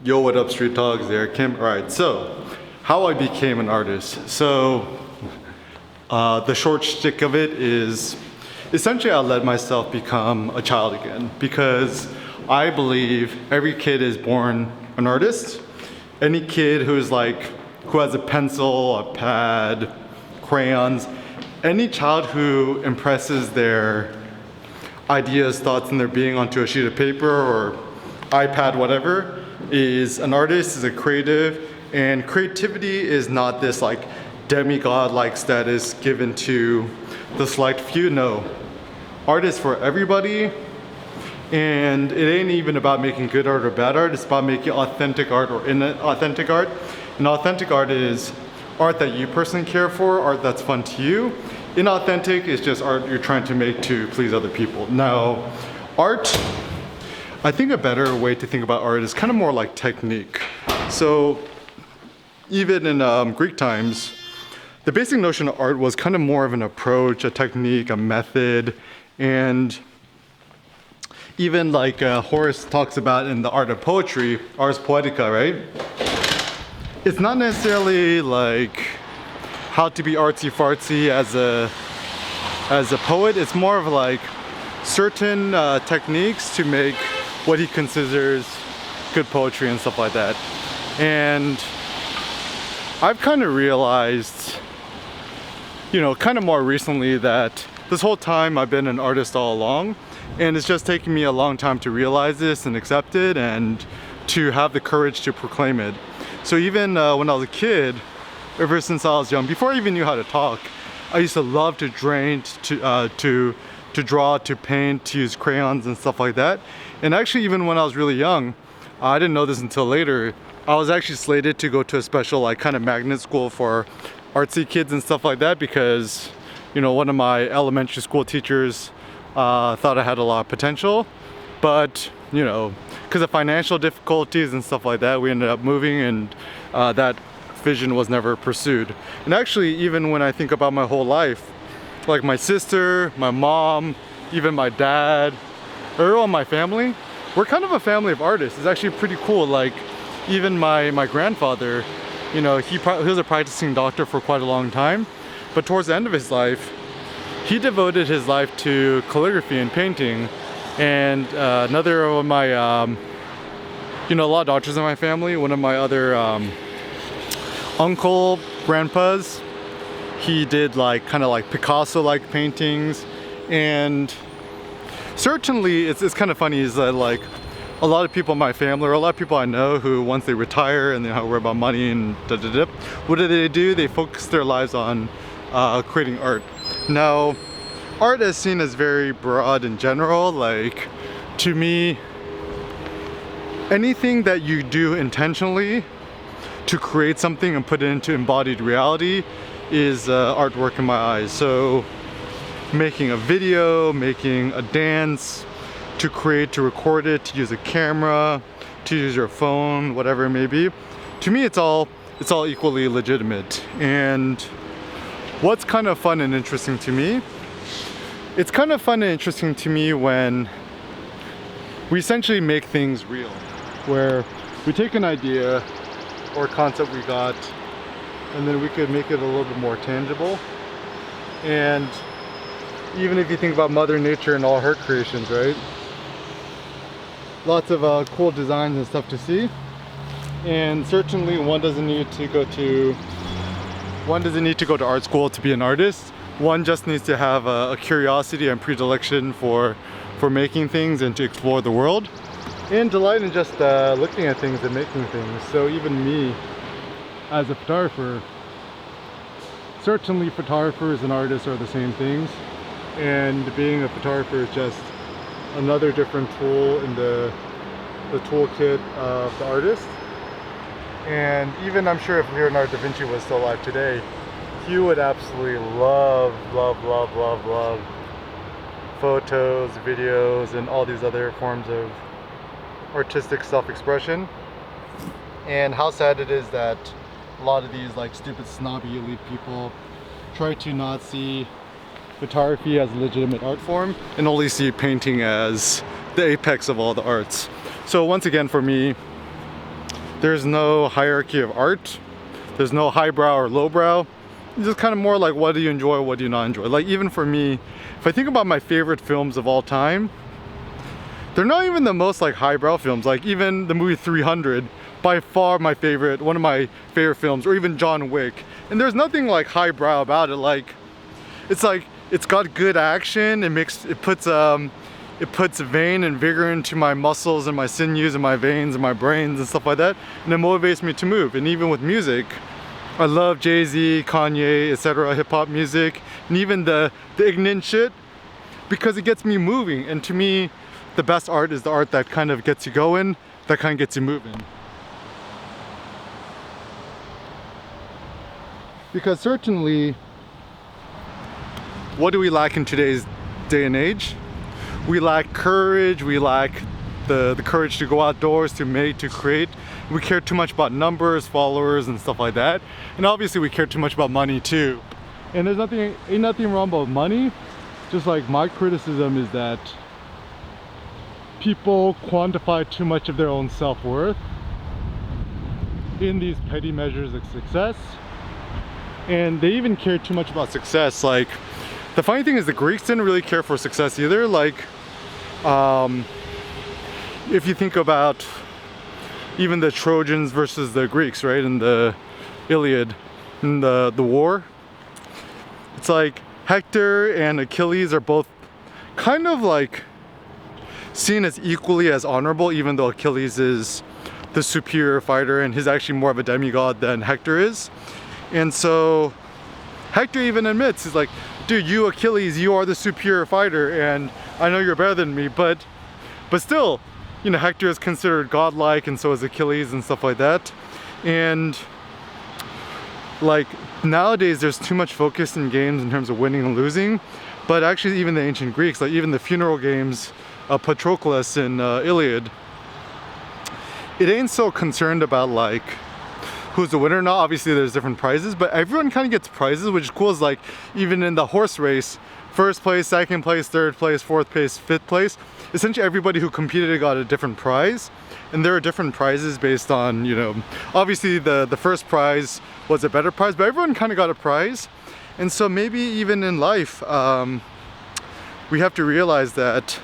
Yo, what up, Street Dogs? There, Kim. All right, so how I became an artist. The short shtick of it is essentially I let myself become a child again because I believe every kid is born an artist. Any kid who has a pencil, a pad, crayons, any child who impresses their ideas, thoughts, and their being onto a sheet of paper or iPad, whatever, is an artist, is a creative, and creativity is not this like demigod-like status given to the select few. No, art is for everybody, and it ain't even about making good art or bad art. It's about making authentic art or inauthentic art. And authentic art is art that you personally care for, art that's fun to you. Inauthentic is just art you're trying to make to please other people. Now, art, I think a better way to think about art is kind of more like technique. So even in Greek times, the basic notion of art was kind of more of an approach, a technique, a method, and even like Horace talks about in the art of poetry, ars poetica, right? It's not necessarily like how to be artsy fartsy as a poet. It's more of like certain techniques to make what he considers good poetry and stuff like that. And I've kind of realized, kind of more recently that this whole time I've been an artist all along, and it's just taken me a long time to realize this and accept it and to have the courage to proclaim it. So even when I was a kid, ever since I was young, before I even knew how to talk, I used to love to to draw, to paint, to use crayons and stuff like that. And actually, even when I was really young, I didn't know this until later, I was actually slated to go to a special like kind of magnet school for artsy kids and stuff like that because, one of my elementary school teachers thought I had a lot of potential. But, because of financial difficulties and stuff like that, we ended up moving, and that vision was never pursued. And actually, even when I think about my whole life, like my sister, my mom, even my dad, everyone in my family, we're kind of a family of artists. It's actually pretty cool. Like even my grandfather, he was a practicing doctor for quite a long time, but towards the end of his life, he devoted his life to calligraphy and painting. And another of my, a lot of doctors in my family, one of my other uncle, grandpas, he did kind of Picasso-like paintings. And certainly it's kind of funny is that a lot of people in my family, or a lot of people I know who once they retire and they don't worry about money and what do? They focus their lives on creating art. Now, art is seen as very broad in general. To me, anything that you do intentionally to create something and put it into embodied reality is artwork in my eyes. So making a video, making a dance, to create, to record it, to use a camera, to use your phone, whatever it may be, to me it's all equally legitimate. And what's kind of fun and interesting to me, it's kind of fun and interesting to me when we essentially make things real, where we take an idea or concept we got and then we could make it a little bit more tangible. And even if you think about Mother Nature and all her creations, right? Lots of cool designs and stuff to see. And certainly one doesn't need to go to art school to be an artist. One just needs to have a curiosity and predilection for making things and to explore the world. And delight in just looking at things and making things. So even me, as a photographer, certainly photographers and artists are the same things. And being a photographer is just another different tool in the toolkit of the artist. And even I'm sure if Leonardo da Vinci was still alive today, he would absolutely love photos, videos, and all these other forms of artistic self-expression. And how sad it is that a lot of these stupid snobby elite people try to not see photography as a legitimate art form and only see painting as the apex of all the arts. So once again, for me, There's no hierarchy of art. There's no highbrow or lowbrow. It's just kind of more like, what do you enjoy, what do you not enjoy? Like, even for me, if I think about my favorite films of all time, they're not even the most like highbrow films. Like even the movie 300, by far my favorite, one of my favorite films, or even John Wick. And there's nothing like highbrow about it. Like it's got good action. It puts vein and vigor into my muscles and my sinews and my veins and my brains and stuff like that. And it motivates me to move. And even with music, I love Jay-Z, Kanye, etc., hip hop music, and even the ignorant shit, because it gets me moving. And to me, the best art is the art that kind of gets you going, that kind of gets you moving. Because certainly, what do we lack in today's day and age? We lack courage, we lack the courage to go outdoors, to make, to create. We care too much about numbers, followers, and stuff like that. And obviously we care too much about money too. And ain't nothing wrong about money. Just like my criticism is that people quantify too much of their own self-worth in these petty measures of success. And they even care too much about success. Like, the funny thing is the Greeks didn't really care for success either. Like, if you think about even the Trojans versus the Greeks, right, in the Iliad, in the war, it's like Hector and Achilles are both kind of like seen as equally as honorable, even though Achilles is the superior fighter and he's actually more of a demigod than Hector is. And so Hector even admits, he's like, dude, you Achilles, you are the superior fighter and I know you're better than me, but still, you know, Hector is considered godlike and so is Achilles and stuff like that. And like nowadays there's too much focus in games in terms of winning and losing, but actually even the ancient Greeks, like even the funeral games, Patroclus and Iliad, it ain't so concerned about like who's the winner. Now obviously there's different prizes, but everyone kind of gets prizes, which is cool. Is like even in the horse race, first place, second place, third place, fourth place, fifth place, essentially everybody who competed got a different prize. And there are different prizes based on, you know, obviously the first prize was a better prize, but everyone kind of got a prize. And so maybe even in life, we have to realize that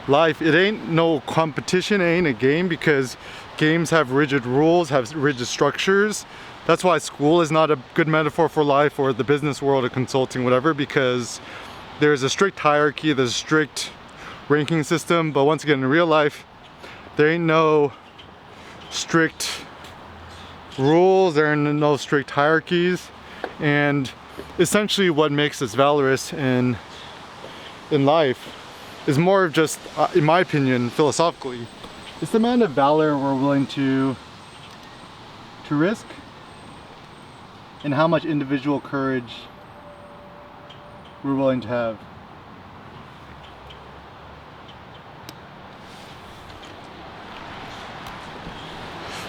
life, it ain't no competition, it ain't a game, because games have rigid rules, have rigid structures. That's why school is not a good metaphor for life, or the business world or consulting, whatever, because there's a strict hierarchy, there's a strict ranking system. But once again, in real life, there ain't no strict rules, there are no strict hierarchies. And essentially what makes us valorous in life is more of just, in my opinion, philosophically, it's the amount of valor we're willing to risk, and how much individual courage we're willing to have.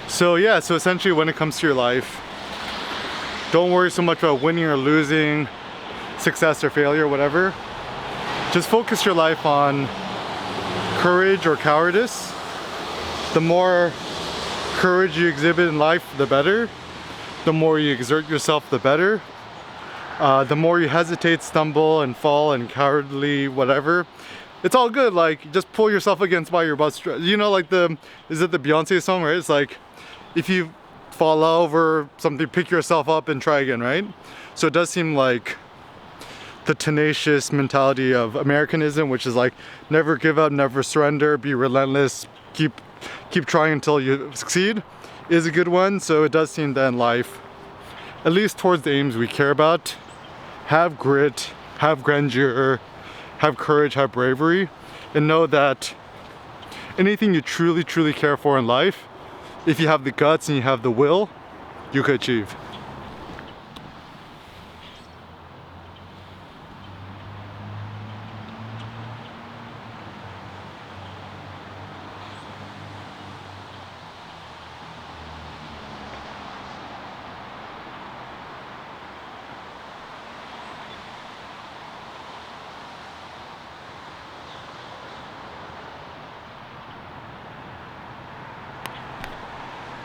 So yeah, so essentially when it comes to your life, don't worry so much about winning or losing, success or failure, whatever. Just focus your life on courage or cowardice. The more courage you exhibit in life, the better. The more you exert yourself, the better. The more you hesitate, stumble, and fall, and cowardly, whatever, it's all good. Like, just pull yourself against by your butt. You know, like is it the Beyonce song, right? It's like, if you fall over something, pick yourself up and try again, right? So it does seem like the tenacious mentality of Americanism, which is like, never give up, never surrender, be relentless, keep trying until you succeed, is a good one. So it does seem that in life, at least towards the aims we care about, have grit, have grandeur, have courage, have bravery, and know that anything you truly care for in life, if you have the guts and you have the will, you could achieve.